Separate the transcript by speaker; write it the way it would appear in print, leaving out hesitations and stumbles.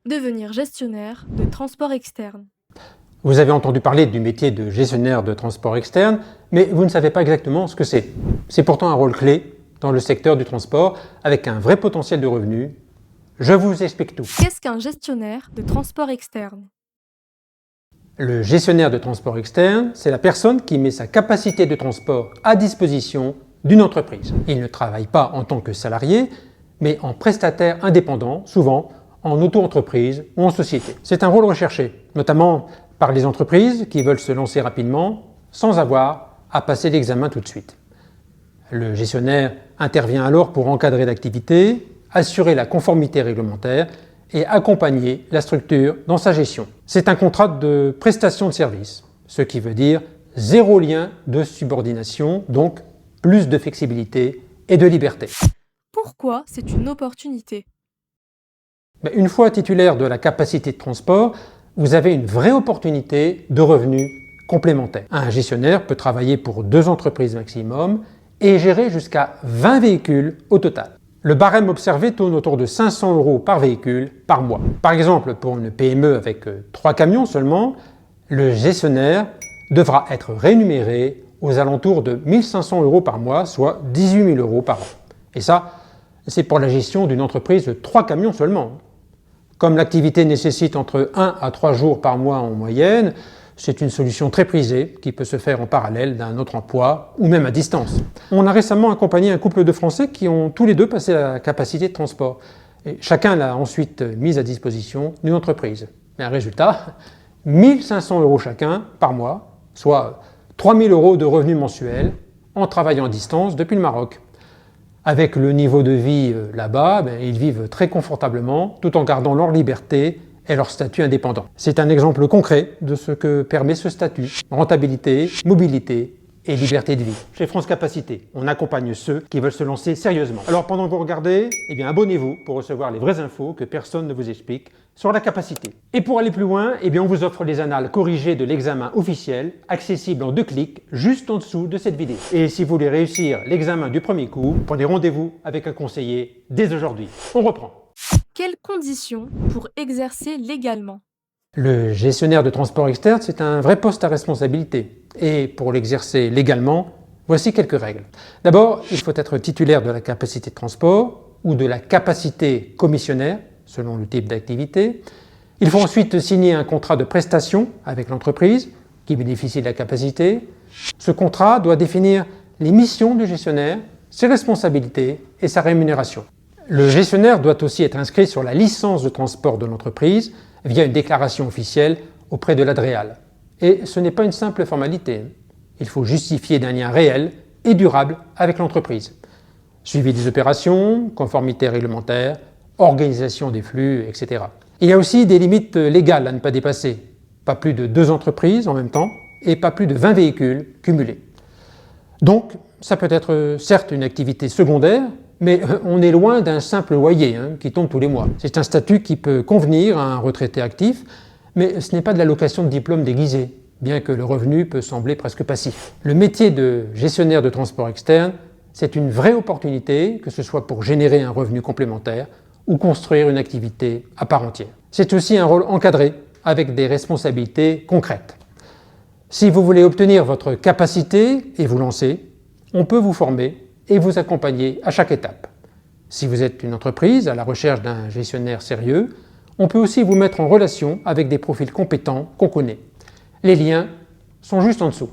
Speaker 1: Devenir gestionnaire de transport externe.
Speaker 2: Vous avez entendu parler du métier de gestionnaire de transport externe, mais vous ne savez pas exactement ce que c'est. C'est pourtant un rôle clé dans le secteur du transport, avec un vrai potentiel de revenus. Je vous explique tout.
Speaker 1: Qu'est-ce qu'un gestionnaire de transport externe?
Speaker 2: Le gestionnaire de transport externe, c'est la personne qui met sa capacité de transport à disposition d'une entreprise. Il ne travaille pas en tant que salarié, mais en prestataire indépendant, souvent en auto-entreprise ou en société. C'est un rôle recherché, notamment par les entreprises qui veulent se lancer rapidement sans avoir à passer l'examen tout de suite. Le gestionnaire intervient alors pour encadrer l'activité, assurer la conformité réglementaire et accompagner la structure dans sa gestion. C'est un contrat de prestation de service, ce qui veut dire zéro lien de subordination, donc plus de flexibilité et de liberté.
Speaker 1: Pourquoi c'est une opportunité?
Speaker 2: Une fois titulaire de la capacité de transport, vous avez une vraie opportunité de revenus complémentaires. Un gestionnaire peut travailler pour 2 entreprises maximum et gérer jusqu'à 20 véhicules au total. Le barème observé tourne autour de 500 € par véhicule par mois. Par exemple, pour une PME avec 3 camions seulement, le gestionnaire devra être rémunéré aux alentours de 1 500 € par mois, soit 18 000 € par an. Et ça, c'est pour la gestion d'une entreprise de 3 camions seulement. Comme l'activité nécessite entre 1 à 3 jours par mois en moyenne, c'est une solution très prisée qui peut se faire en parallèle d'un autre emploi ou même à distance. On a récemment accompagné un couple de Français qui ont tous les deux passé la capacité de transport. Et chacun l'a ensuite mise à disposition d'une entreprise. Et un résultat, 1 500 € chacun par mois, soit 3 000 € de revenus mensuels en travaillant à distance depuis le Maroc. Avec le niveau de vie là-bas, ils vivent très confortablement tout en gardant leur liberté et leur statut indépendant. C'est un exemple concret de ce que permet ce statut: rentabilité, mobilité et liberté de vie. Chez France Capacité, on accompagne ceux qui veulent se lancer sérieusement. Alors pendant que vous regardez, abonnez-vous pour recevoir les vraies infos que personne ne vous explique sur la capacité. Et pour aller plus loin, on vous offre les annales corrigées de l'examen officiel, accessibles en 2 clics, juste en dessous de cette vidéo. Et si vous voulez réussir l'examen du premier coup, prenez rendez-vous avec un conseiller dès aujourd'hui. On reprend.
Speaker 1: Quelles conditions pour exercer légalement?
Speaker 2: Le gestionnaire de transport externe, c'est un vrai poste à responsabilité. Et pour l'exercer légalement, voici quelques règles. D'abord, il faut être titulaire de la capacité de transport ou de la capacité commissionnaire, selon le type d'activité. Il faut ensuite signer un contrat de prestation avec l'entreprise qui bénéficie de la capacité. Ce contrat doit définir les missions du gestionnaire, ses responsabilités et sa rémunération. Le gestionnaire doit aussi être inscrit sur la licence de transport de l'entreprise via une déclaration officielle auprès de l'Adréal. Et ce n'est pas une simple formalité. Il faut justifier d'un lien réel et durable avec l'entreprise. Suivi des opérations, conformité réglementaire, organisation des flux, etc. Il y a aussi des limites légales à ne pas dépasser. Pas plus de 2 entreprises en même temps et pas plus de 20 véhicules cumulés. Donc, ça peut être certes une activité secondaire, mais on est loin d'un simple loyer qui tombe tous les mois. C'est un statut qui peut convenir à un retraité actif, mais ce n'est pas de la location de diplôme déguisée, bien que le revenu peut sembler presque passif. Le métier de gestionnaire de transport externe, c'est une vraie opportunité, que ce soit pour générer un revenu complémentaire ou construire une activité à part entière. C'est aussi un rôle encadré, avec des responsabilités concrètes. Si vous voulez obtenir votre capacité et vous lancer, on peut vous former et vous accompagner à chaque étape. Si vous êtes une entreprise à la recherche d'un gestionnaire sérieux, on peut aussi vous mettre en relation avec des profils compétents qu'on connaît. Les liens sont juste en dessous.